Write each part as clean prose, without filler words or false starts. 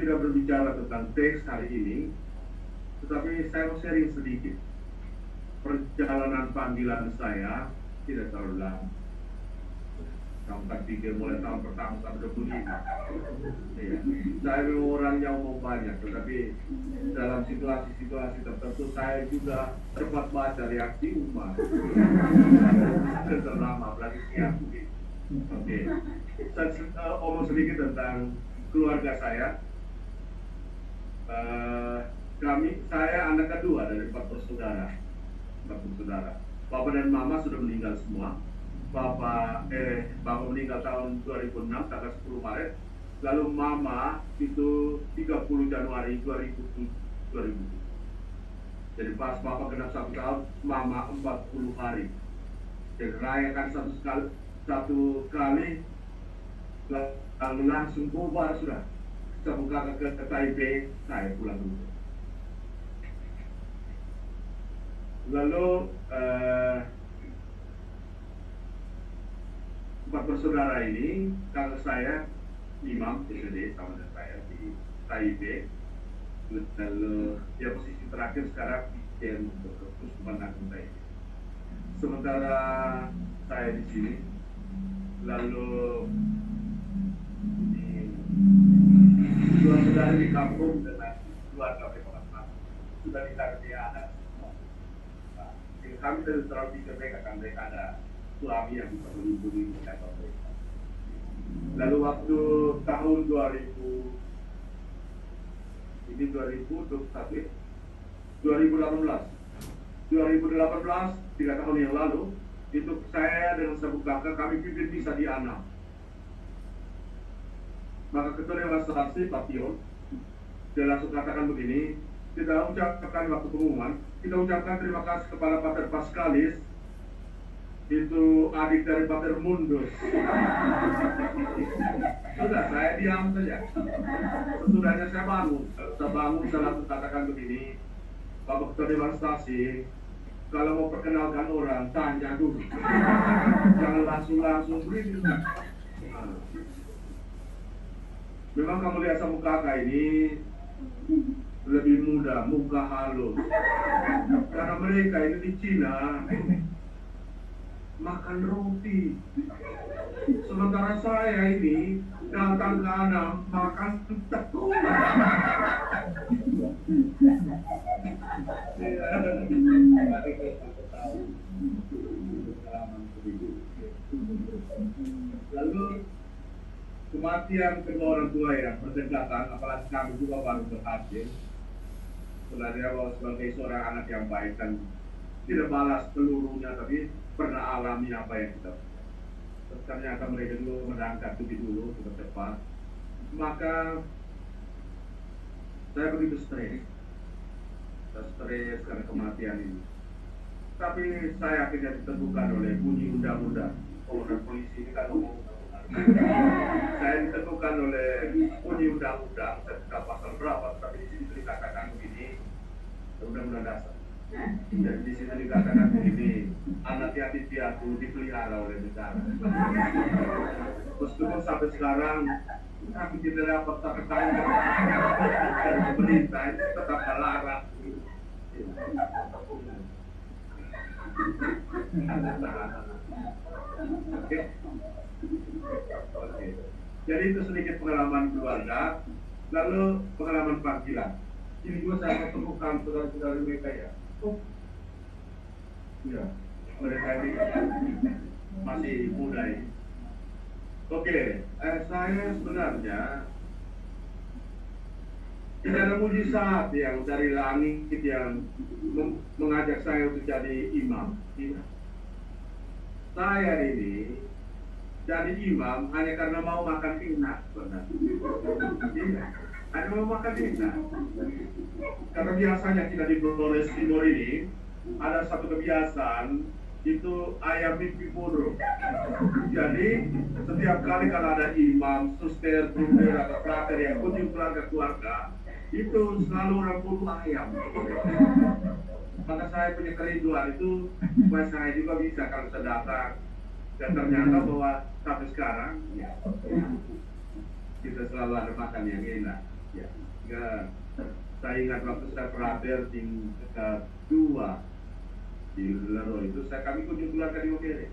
tidak berbicara tentang teks hari ini, tetapi saya mau sharing sedikit. Perjalanan panggilan saya tidak terlalu lama. Kamu kan pikir mulai tahun pertama sampai 25. Iya. Saya memang orang yang mau banyak, tetapi dalam situasi-situasi tertentu saya juga cepat baca reaksi umat. Terlama, apalagi siang. Oke. Saya omong sedikit tentang keluarga saya. Saya anak kedua dari 4 bersaudara. Bapak dan mama sudah meninggal semua. Bapak meninggal tahun 2006 tanggal 10 Maret. Lalu mama itu 30 Januari 2007. Jadi pas bapak genap 1 tahun, mama 40 hari. Jadi rayakan satu kali lalu langsung bubar sudah. Saya buka ke Taipei, saya pulang dulu. Lalu 4 bersaudara ini, kakak saya imam SD sama dengan saya di Taipei. Lalu dia posisi terakhir sekarang di untuk Kuskupan Agung Taipei. Sementara saya di sini, lalu dua saudara di kampung dengan keluarga mereka sudah dikaruniai anak. Kami terlalu pikir mereka kan mereka ada suami yang bisa melindungi mereka. Lalu waktu tahun 2018, 3 tahun yang lalu, itu saya dengan sebuah kakak kami pimpin bisa di Anam. Maka ketua Dewan Saksi Pak Tion, dia langsung katakan begini, kita ucapkan waktu pengumuman, kita ucapkan terima kasih kepada Pater Paskalis, itu adik dari Pater Mundus. Sudah, saya diam saja. Sesudahnya saya bangun, saya langsung katakan begini, Bapak Ketua Dewan Saksi, kalau mau perkenalkan orang, tanya dulu. Jangan langsung beri. Memang kamu lihat sama kakak ini lebih muda, muka halus. Karena mereka ini di Cina makan roti. Sementara saya ini datang ke Anam makan tepung. Lalu kematian kedua orang tua yang berdekatan, apalagi kami juga baru berhasil. Sebenarnya bahwa sebagai seorang anak yang baik dan tidak balas pelurunya, tapi pernah alami apa yang kita punya. Ternyata mereka dulu menangkap lebih dulu, sudah cepat. Maka saya begitu stres. Stres karena kematian ini. Tapi saya akhirnya ditemukan oleh bunyi undang-undang. Orang polisi ini kan ngomong saya ditemukan oleh bunyi undang-undang, saya tidak pasal berapa, tapi di sini dikatakan begini, undang-undang dasar. Dan di sini dikatakan begini, anak yatim piatu dipelihara oleh negara. Meskipun sampai sekarang kami tidak dapat terkait dari pemerintah, itu tetap melarang. Oke. Jadi itu sedikit pengalaman keluarga, lalu pengalaman panggilan. Ini juga saya temukan saudara-saudara mereka ya. Oh, ya, mereka ini masih muda ini. Oke, saya sebenarnya tidak ada mujizat yang dari langit yang mengajak saya untuk jadi imam. Tidak. Saya ini jadi imam hanya karena mau makan enak, benar. Tidak. Hanya mau makan enak. Karena biasanya kita di Flores Timur ini ada satu kebiasaan, itu ayam mimpi buruk. Jadi setiap kali kalau ada imam, suster, bruder atau frater yang kunjung keluarga, itu selalu orang bunuh ayam. Maka saya punya kerinduan itu, supaya saya juga bisa kalau saya datang. Dan ternyata bahwa sampai sekarang ya, kita selalu ada makan yang enak. Ya, ya, saya ingat waktu saya prater tingkat 2 di Lero itu, kami kunjung keluarga di Mokere.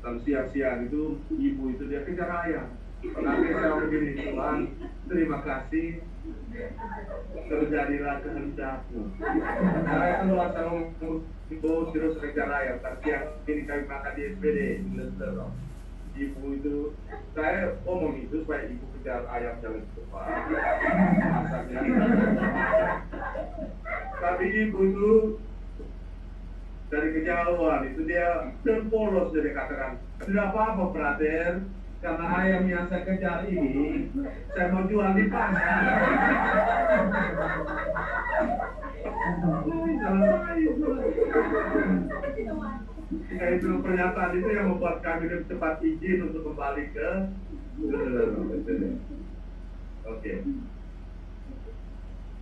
Kalau siang-siang itu ibu itu dia kejar ayam. Nanti saya begini, Tuhan, terima kasih, terjadilah kehendakmu. Saya keluar sama ibu terus kejar ayam. Tapi siang ini kami makan di SPD di Lero. Ibu itu, saya omong itu supaya ibu kejar ayam jalan cepat. Masaknya. Tapi ibu itu dari kejauhan itu dia terpolos, dia katakan, tidak apa-apa brother, karena ayam yang saya kejar ini saya mau jual di pasar. Nah, itu pernyataan itu yang membuat kami cepat izin untuk kembali ke Oke.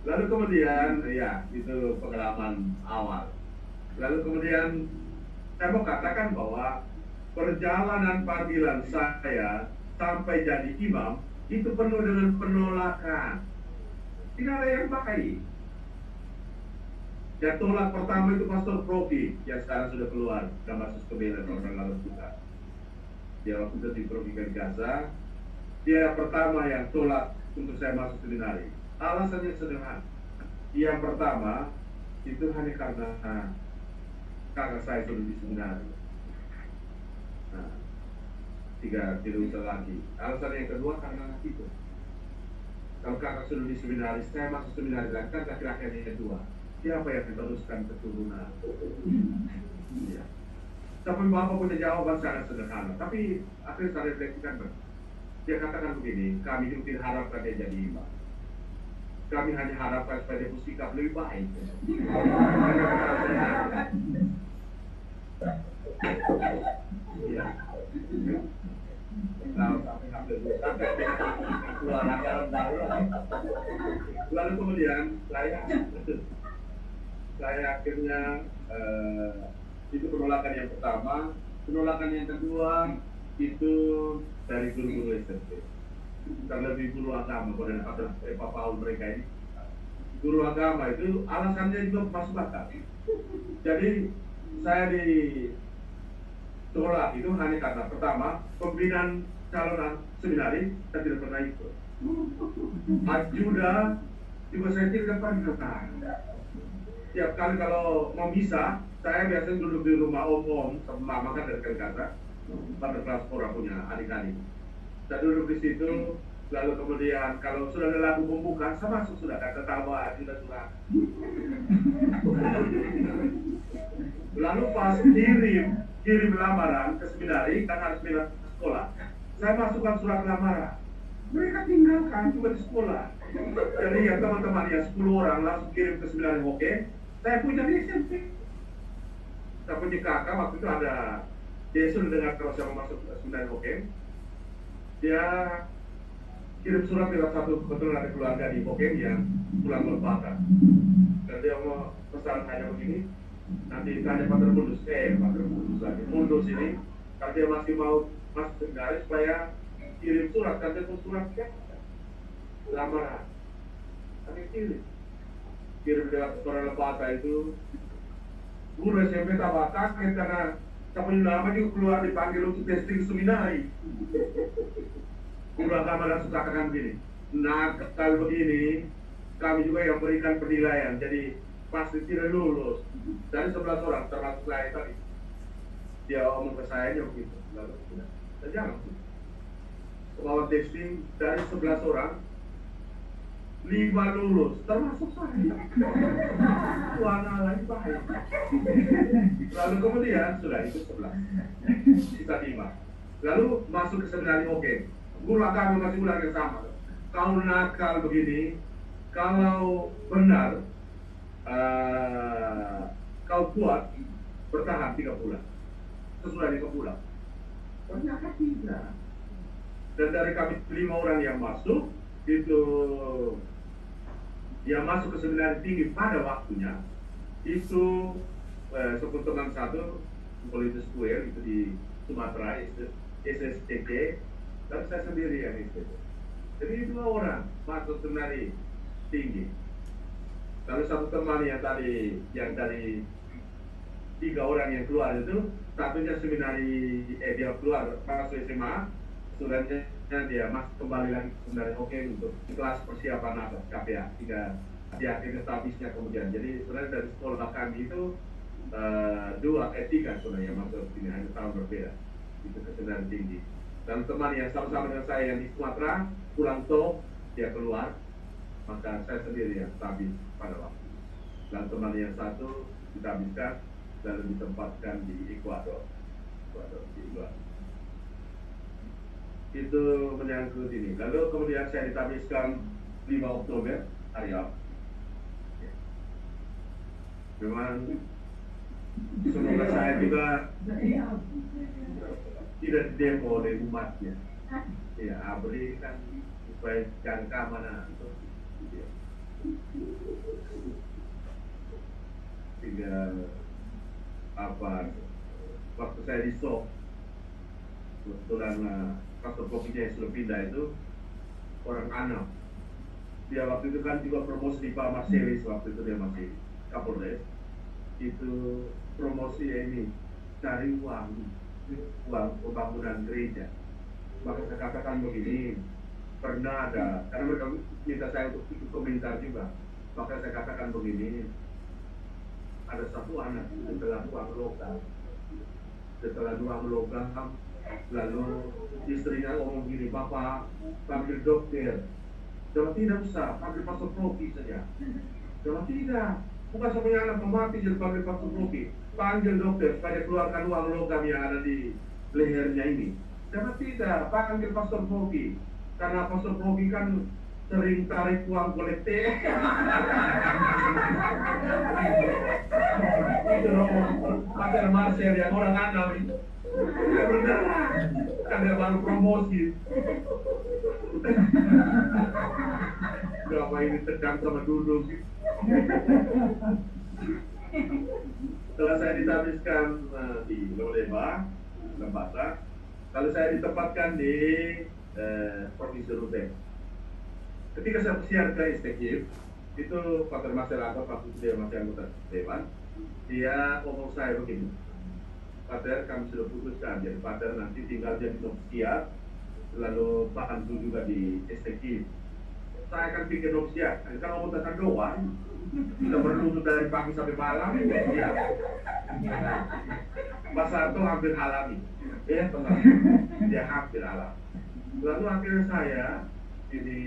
Lalu kemudian, ya itu pengalaman awal. Lalu kemudian saya mau katakan bahwa perjalanan panggilan saya sampai jadi imam itu penuh dengan penolakan. Tidak ada yang baik. Yang tolak pertama itu Pastor Profi yang sekarang sudah keluar dan masuk ke Belen orang lalu kita. Dia waktu itu di Provinsi Gaza. Dia pertama yang tolak untuk saya masuk seminari. Alasannya sederhana. Yang pertama itu hanya karena kakak saya sudah di seminari. Nah, tidak usah lagi. Alasan yang kedua karena itu. Kalau kakak sudah di seminari, saya masuk seminari lagi, kan laki-laki yang kedua. Siapa yang meneruskan keturunan? Ya. Tapi Bapak punya jawaban sangat sederhana. Tapi akhirnya saya refleksikan, dia katakan begini, kami juga tidak harapkan dia jadi imam. Kami hanya harapkan supaya dia bersikap lebih baik. Iya. Lalu kemudian saya akhirnya itu penolakan yang pertama. Penolakan yang kedua itu dari guru-guru SMP, terlebih guru agama pada Pak Paul mereka ini. Guru agama itu alasannya juga masuk akal. Jadi saya ditolak itu hanya karena pertama pembinaan calonan seminari saya tidak pernah ikut. Ajuda juga saya tidak pernah. Tiap kali kalau mau bisa, saya biasanya duduk di rumah om-om sama mama kan dari Kalkata, pada kelas pura punya adik-adik. Saya duduk di situ, lalu kemudian kalau sudah ada lagu pembuka, saya masuk sudah kata tambah sudah. Lalu pas kirim lamaran ke seminari, kan harus pindah ke sekolah. Saya masukkan surat lamaran. Mereka tinggalkan juga di sekolah. Jadi ya teman-teman ya 10 orang langsung kirim ke seminari. Oke, saya punya di SMP. Saya punya kakak waktu itu ada, dia sudah dengar kalau saya mau masuk ke seminari. Oke, dia kirim surat lewat satu, kebetulan ada keluarga di Bokem yang pulang lebaran. Dan dia mau pesan hanya begini, nanti tanya Pater Mundus, Pater Mundus lagi, Mundus ini, kalau dia masih mau masuk seminari supaya kirim surat, kan dia surat ya, lamaran. Tapi kirim lewat surat lepata itu, guru SMP tambah kaget karena saya punya nama juga keluar dipanggil untuk testing seminari. Guru agama langsung katakan begini, nah kalau begini kami juga yang berikan penilaian, jadi pasti tidak lulus. Dari 11 orang termasuk saya tadi, dia omong ke saya begitu. Lalu saya jangan bawa testing dari 11 orang 5 lulus, termasuk saya. Tuhan Allah baik. Lalu kemudian sudah itu 11, kita 5. Lalu masuk ke seminari. Oke. Guru agama masih ulang yang sama. Kalau nakal begini, kalau benar, kau kuat bertahan 3 bulan. Sesudah 3 bulan. Ternyata tidak. Dan dari kami 5 orang yang masuk, itu yang masuk ke seminari tinggi pada waktunya, itu teman satu, Politis Square, itu di Sumatera, SSTT. Tapi saya sendiri yang itu. Jadi 2 orang masuk seminari tinggi. Lalu satu teman yang dari 3 orang yang keluar itu, satunya seminari, dia keluar masuk SMA, sudahnya dia masuk kembali lagi ke seminari untuk kelas persiapan atas KPA, hingga dia akhirnya habisnya kemudian. Jadi sebenarnya dari sekolah kami itu 3 sebenarnya masuk sini, hanya tahun berbeda, itu ke seminari tinggi. Dan teman yang sama-sama dengan saya yang di Sumatera, pulang toh, dia keluar, maka saya sendiri yang habis pada waktu. Dan teman yang satu kita habiskan, lalu ditempatkan di Ekuador. Itu menyangkut ini. Lalu kemudian saya ditabiskan 5 Oktober, hari apa? Memang semoga saya juga tidak didemo oleh umatnya. Ya, beri kan supaya jangka mana itu. Sehingga waktu saya di SOK, kebetulan pastor kopinya yang sudah pindah itu orang Anam. Dia waktu itu kan juga promosi di Pak Marselis, waktu itu dia masih Kapolres. Itu promosi ini cari uang pembangunan gereja. Maka saya katakan begini, pernah ada, karena mereka minta saya untuk ikut komentar juga, maka saya katakan begini, ada satu anak setelah uang logam, lalu istrinya ngomong gini, Bapak panggil dokter. Kalau tidak usah, panggil pastor Profi saja. Kalau tidak, bukan semuanya anak mati jadi panggil pastor Profi, panggil dokter supaya keluarkan uang logam yang ada di lehernya ini. Kalau tidak, panggil pastor Profi, karena pastor Profi kan sering tarik uang kolekte. Itu Pater Marcel yang orang Anam itu. Ya benar, kan dia baru promosi. Berapa ini tegang sama duduk. Setelah saya ditabiskan di Loleba, Lembata, lalu saya ditempatkan di Provinsi Ruteng. Ketika saya bersiar ke STKIF, itu Pater Marcel Agam, waktu itu dia masih anggota Dewan, dia ngomong saya begini, Pater, kami sudah putuskan, jadi Pater nanti tinggal jadi novisiat, lalu bantu juga di STKIF. Saya akan bikin novisiat, kalau mau datang doang, kita berlutut dari pagi sampai malam, ya. Mas Sarto hampir alami, ya teman, dia hampir alami. Lalu akhirnya saya ini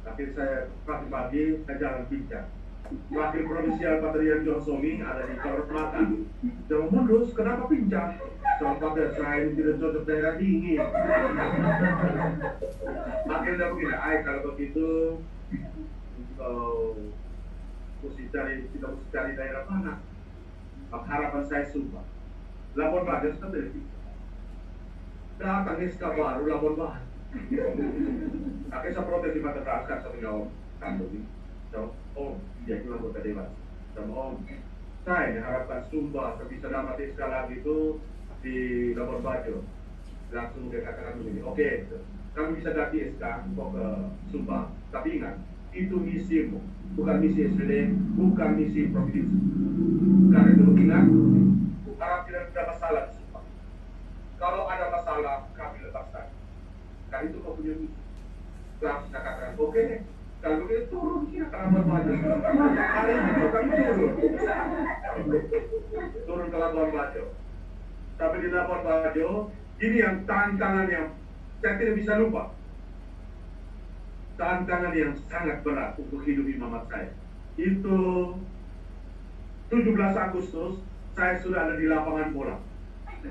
akhir saya pagi-pagi saya jalan pincang. Wakil provinsial Patrian Johnsomi ada di kehormatan. Jangan modus, kenapa pincang? Soal Pater saya ini tidak cocok daerah dingin. Akhirnya begini, kalau begitu kita mesti cari daerah mana? Harapan saya sumpah. Labuan Bajo sudah dari datang SK baru Labuan Bajo. Akhirnya saya protes di Pater Raskar satu jawab kantor ini. Om, dia itu anggota dewan. Sama Om, saya harapkan sumpah bisa dapat SK lagi itu di Labuan Bajo. Langsung dia katakan begini, oke, kami bisa ganti SK kok ke Sumpah, tapi ingat, itu misimu, bukan misi SPD, bukan misi provinsi. Karena itu ingat, harap tidak ada masalah di Sumpah. Kalau ada masalah, kami lepaskan. Karena itu kau punya misi. Langsung saya katakan, oke, kalau begitu turun kita ke Labuan Bajo. Hari itu kami turun ke Labuan Bajo. Tapi di Labuan Bajo, ini yang tantangan yang saya tidak bisa lupa. Tantangan yang sangat berat untuk hidup imamat saya. Itu 17 Agustus, saya sudah ada di lapangan bola.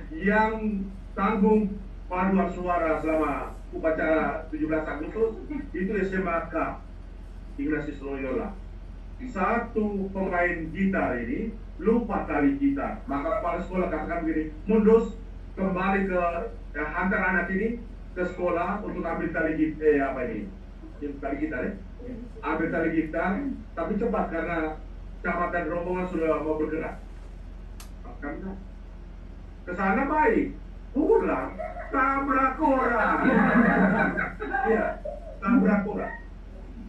Yang tanggung paduan suara selama upacara 17 Agustus, itu SMA K, Ignatius Loyola. Satu pemain gitar ini lupa tali gitar, maka kepala sekolah katakan begini, Mundus kembali ke hantar anak ini ke sekolah untuk ambil tali gitar, tali gitar ya, ambil tali gitar, tapi cepat karena camat dan rombongan sudah mau bergerak. Kami ke sana baik, pulang tabrak orang. Iya, tabrak orang.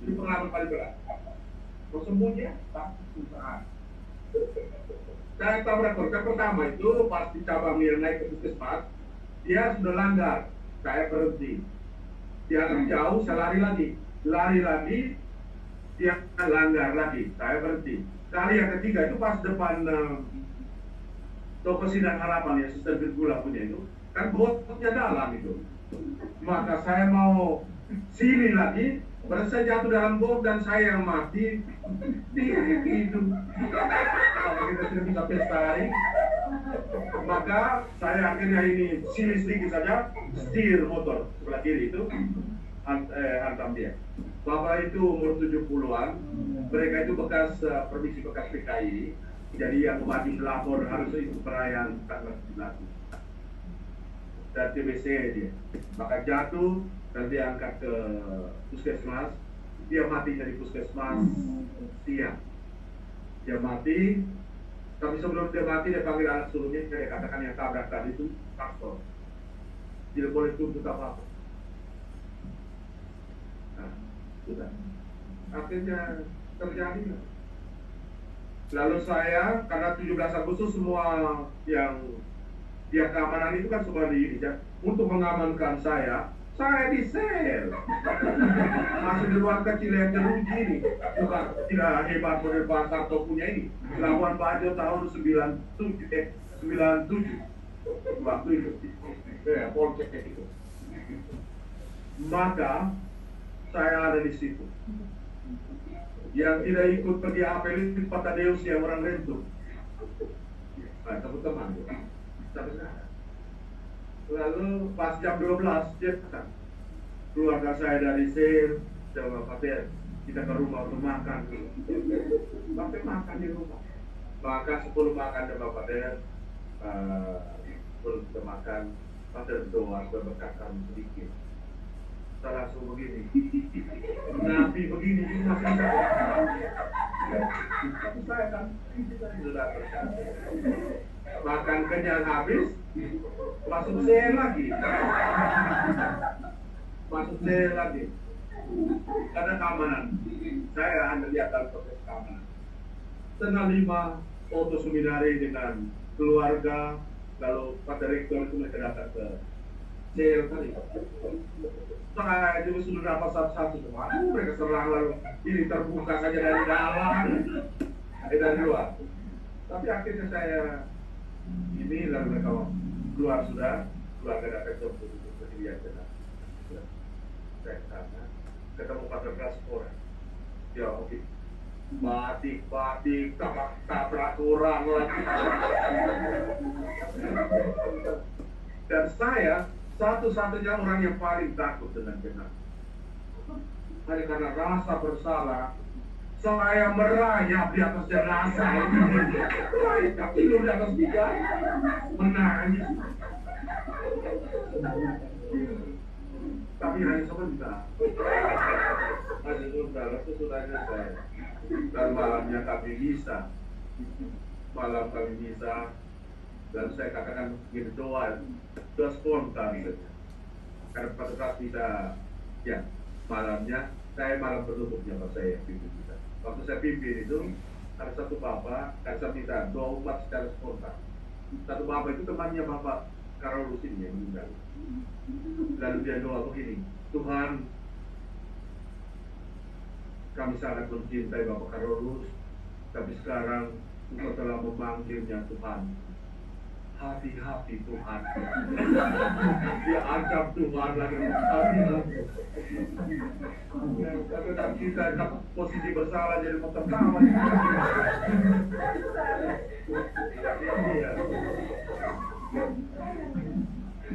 Ini pengalaman paling berat. Mau sembunyi ya? Tak susah. Saya tabrak orang. Yang pertama itu pas di cabang yang naik ke puskesmas, dia sudah langgar. Saya berhenti. Dia jauh, saya lari lagi. Lari lagi, dia langgar lagi. Saya berhenti. Kali yang ketiga itu pas depan toko Sinar Harapan ya, Suster Virgula punya itu. Kan botnya dalam itu. Maka saya mau sini lagi, berarti saya jatuh dalam got dan saya yang mati. Dia yang hidup. Kalau kita tidak bisa pesta hari, maka saya akhirnya ini sini sedikit saja, setir motor sebelah kiri itu, hantam dia. Bapak itu umur 70-an, mereka itu bekas permisi bekas PKI, jadi yang wajib lapor harus ikut perayaan tanggal 19. Dan TBC dia, maka jatuh dan diangkat ke puskesmas. Dia matinya di puskesmas siang. Dia mati, tapi sebelum dia mati dia panggil anak sulungnya, dia katakan yang tabrak tadi itu faktor, tidak boleh tuntut apa-apa. Nah, sudah. Akhirnya terjadi. Lalu saya, karena 17 Agustus semua yang dia keamanan itu kan semua di ini, ya. Untuk mengamankan saya di sel. Masih di ruang kecil yang jeruji ini. Bukan, tidak hebat model Pak Sarto punya ini. Labuan Bajo tahun 97. Waktu itu. Polcek itu. Maka, saya ada di situ. Yang tidak ikut pergi apel itu Pak Tadeus yang orang Rentu. Nah, teman-teman. Sampai sekarang. Lalu pas jam 12 dia datang. Keluarga saya dari sel, coba Pak, kita ke rumah untuk makan. Pakai makan di rumah. Maka 10 makan dan Bapak sebelum kita makan, Pak berdoa berberkatan sedikit. Saya langsung begini. Nabi begini masih tapi saya kan kita sudah berkata. Makan kenyang habis, masuk sel lagi. Masuk sel lagi. Ada keamanan. Saya hanya lihat dalam proses keamanan. Setengah 5 foto seminari dengan keluarga. Lalu Pak Direktur itu mereka datang ke sel tadi. Saya juga sudah dapat satu-satu semua. Mereka serang lalu ini terbuka saja dari dalam, dari luar. Tapi akhirnya saya ini lalu mereka keluar sudah, keluarga datang untuk berdiri aja. Saya ke sana, ketemu 14 orang. Ya oke, batik, tabrak orang lagi. Dan saya satu-satunya orang yang paling takut dengan jenazah. Hanya karena rasa bersalah, saya merayap di atas jenazah. Merayap tidur di atas tiga, menangis. Tapi hanya sebentar. Hanya sebentar, sesudahnya saya. Dan malamnya kami bisa. Malam kami bisa. Dan saya katakan berdoa spontan saja. Karena pada bisa, ya malamnya saya malam penutupnya pas saya pimpin kita. Waktu saya pimpin itu ada satu bapak, kan saya minta doa umat secara spontan. Satu bapak itu temannya Bapak Karolus ini yang meninggal. Lalu dia doa begini, Tuhan, kami sangat mencintai Bapak Karolus, tapi sekarang Engkau telah memanggilnya Tuhan. Hati-hati Tuhan. Dia ancam Tuhan lagi. Hati-hati. Kalau kita dapat posisi bersalah jadi mau tertawa.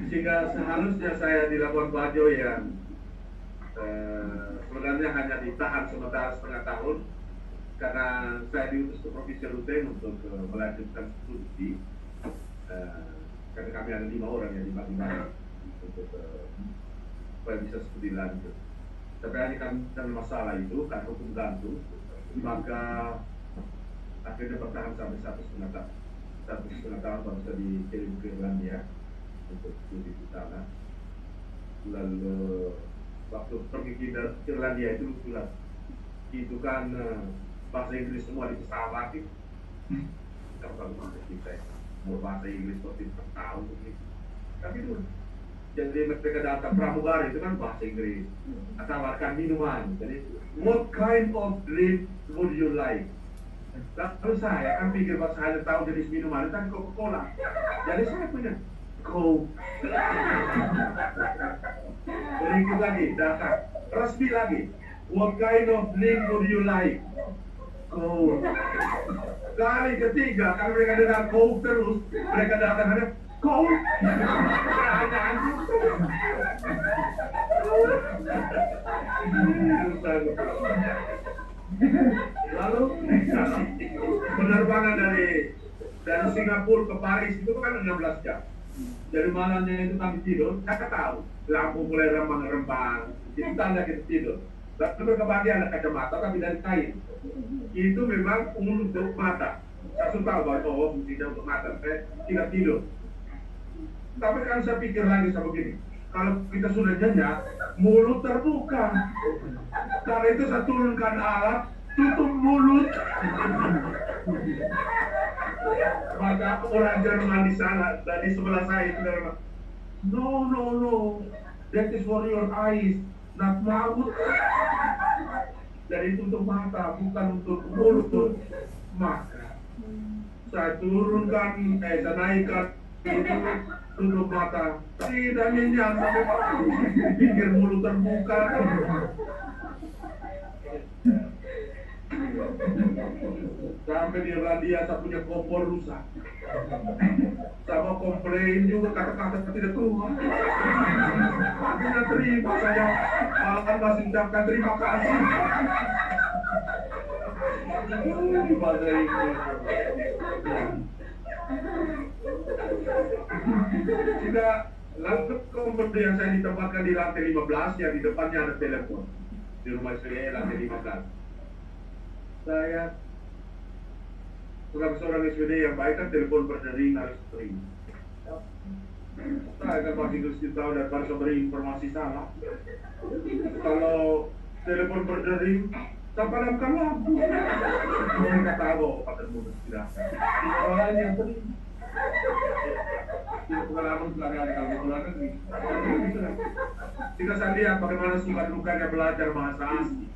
Sehingga seharusnya saya di Labuan Bajo yang sebenarnya hanya ditahan sementara setengah tahun karena saya diutus ke Provinsi Ruteng untuk melanjutkan studi. Karena kami ada 5 orang yang dibagi-bagi untuk supaya bisa studi lanjut. Tapi hanya karena masalah itu, karena hukum gantung, maka akhirnya bertahan sampai 1,5 tahun. 1,5 tahun baru saya dikirim ke Irlandia untuk studi di sana. Lalu waktu pergi ke Irlandia itu lucu itu kan bahasa Inggris semua di pesawat itu. Kalau bahasa kita mau bahasa Inggris seperti tahu begitu. Tapi itu jadi mereka datang pramugari itu kan bahasa Inggris. Tawarkan minuman. Jadi what kind of drink would you like? Lalu saya kan pikir bahwa saya tahu jenis minuman itu kan Coca-Cola. Jadi saya punya Coke. Berikut lagi datang resmi lagi. What kind of drink would you like? Coke. Kali ketiga kalau mereka dengar Coke terus mereka datang ada Coke. Lalu penerbangan dari Singapura ke Paris itu kan 16 jam. Jadi malamnya itu kami tidur, saya tahu lampu mulai rembang-rembang, itu tanda kita tidur. Lalu kebahagiaan ada kacamata tapi dari kain. Itu memang untuk mata. Saya suka bahwa fungsinya untuk mata. Saya tidak tidur. Tapi kan saya pikir lagi sama begini, kalau kita sudah nyenyak, mulut terbuka. Karena itu saya turunkan alat, tutup mulut. Maka orang Jerman di sana, di sebelah saya itu bilang, no, that is for your eyes, not mouth. Jadi itu untuk mata, bukan untuk mulut. Maka saya turunkan, saya naikkan itu tutup mata, tidak nyenyak sampai pikir mulut terbuka. Sampai di Irlandia saya punya kompor rusak. Sama komplain juga kata-kata tidak keluar. Tidak terima saya, malah masih ucapkan terima kasih. Bahasa Inggris. Sudah lalu kemudian saya ditempatkan di lantai 15 yang di depannya ada telepon. Di rumah saya lantai 15. Saya seorang SPD yang baik kan telepon berdering harus sering. Saya kan pakai Inggris tahu dan baru beri informasi salah. Kalau telepon berdering, saya padamkan lampu. Mereka tahu pakai mudah tidak. Orang yang sering. Tidak pengalaman pelarian kalau di luar negeri. Jika saya lihat bagaimana suka dukanya belajar bahasa asing,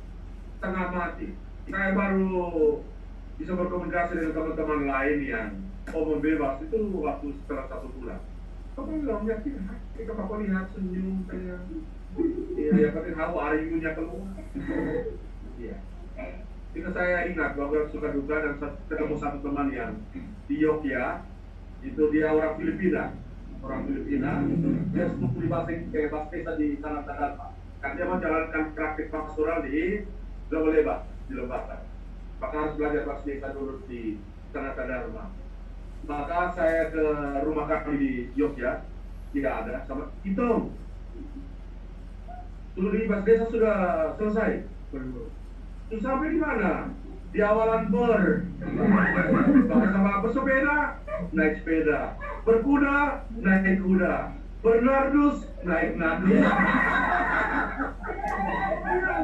setengah mati. Saya baru bisa berkomunikasi dengan teman-teman lain yang omong bebas itu waktu setelah 1 bulan. Kamu bilang yakin, kita apa lihat senyum saya. Iya, yang penting hawa ariunya keluar. Iya. Jika saya ingat bahwa suka duka dan ketemu satu teman yang di Yogyakarta, itu dia orang Filipina, dia studi bahasa Inggris di sana Tagalpa. Kan dia menjalankan praktik pastoral di Lembata, di Lembata. Maka harus belajar bahasa desa dulu di Sanata Dharma. Maka saya ke rumah kami di Yogyakarta, tidak ada sama hitung. Studi bahasa desa sudah selesai. Terus sampai di mana? Di awalan ber. Bahkan sama bersepeda, naik sepeda. Berkuda, naik kuda. Bernardus, naik nardus.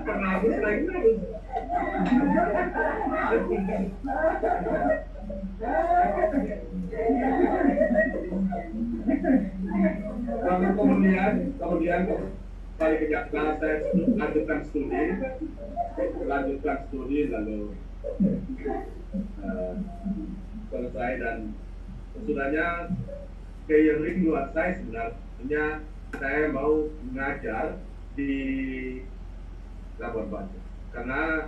Bernardus, naik nardus. Lalu kemudian balik ke Jakarta, saya lanjutkan studi lalu selesai dan sesudahnya careering buat saya sebenarnya saya mau mengajar di Labuan Bajo karena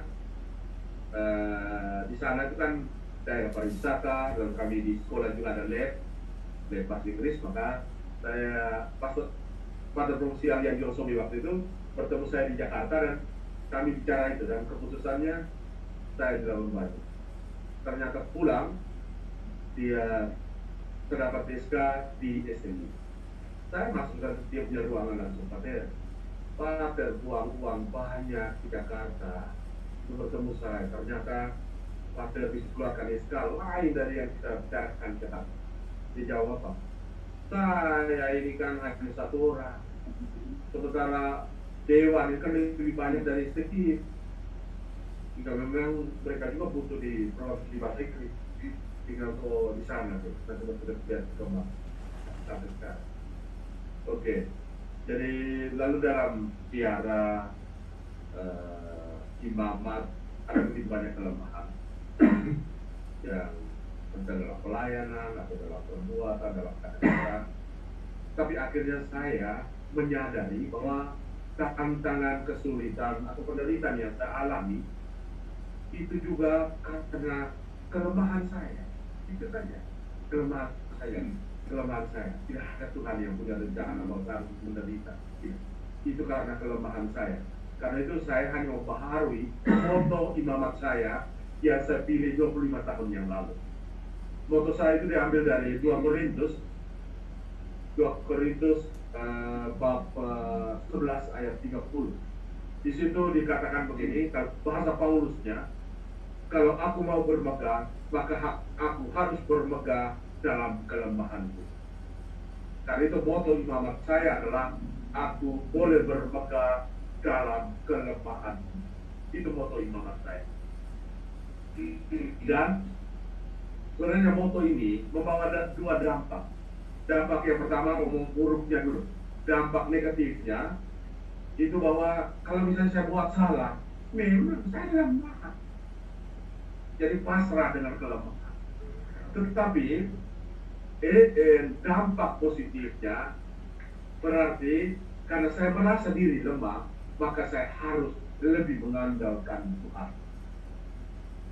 di sana itu kan daerah pariwisata dan kami di sekolah juga ada lab bahasa Inggris, maka saya pada promosi yang Josomi waktu itu bertemu saya di Jakarta dan kami bicara itu dan keputusannya saya di Labuan Bajo. Ternyata pulang dia terdapat SK di SMI. Saya masuk ke dia punya ruangan langsung Pater buang uang banyak di Jakarta untuk bertemu saya. Ternyata materi dikeluarkan SK lain dari yang kita bicarakan sekarang. Dia jawab apa? Saya ini kan hanya satu orang, sementara dewan ini kan lebih banyak dari sedikit. Jika memang mereka juga butuh di provinsi bahasa Inggris, tinggal di sana tuh, nanti sudah biar kembang sampai sekarang. Oke, jadi lalu dalam biara imamat ada lebih banyak kelemahan yang dalam pelayanan atau dalam perbuatan, dalam kata-kata. Tapi akhirnya saya menyadari bahwa tantangan, kesulitan atau penderitaan yang saya alami itu juga karena kelemahan saya. Itu saja kelemahan saya. Kelemahan saya. Tidak ada Tuhan yang punya rencana bahwa saya harus menderita. Itu karena kelemahan saya. Karena itu saya hanya membaharui moto imamat saya yang saya pilih 25 tahun yang lalu. Moto saya itu diambil dari 2 Korintus bab 11 ayat 30. Di situ dikatakan begini, bahasa Paulusnya, kalau aku mau bermegah, maka aku harus bermegah dalam kelemahanku. Karena itu moto imamat saya adalah, aku boleh bermegah dalam kelemahanku. Itu moto imamat saya. Dan sebenarnya moto ini membawa 2 dampak. Dampak yang pertama, omong buruknya dulu. Dampak negatifnya itu bahwa kalau misalnya saya buat salah, memang saya lemah. Jadi pasrah dengan kelemahan. Tetapi dampak positifnya berarti karena saya merasa diri lemah, maka saya harus lebih mengandalkan Tuhan.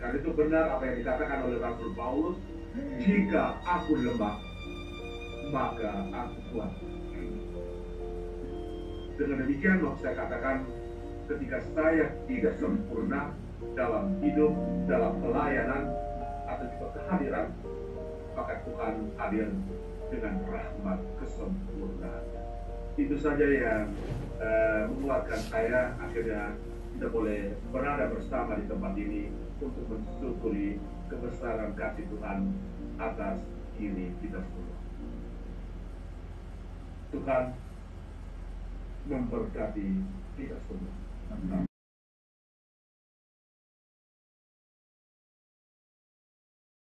Karena itu benar apa yang dikatakan oleh Rasul Paulus, jika aku lemah, maka aku kuat. Dengan demikian mau saya katakan, ketika saya tidak sempurna dalam hidup, dalam pelayanan, atau juga kehadiran, maka Tuhan hadir dengan rahmat kesempurnaan. Itu saja yang menguatkan saya. Akhirnya kita boleh berada bersama di tempat ini untuk mensyukuri kebesaran kasih Tuhan atas diri kita semua. Tuhan memberkati kita semua.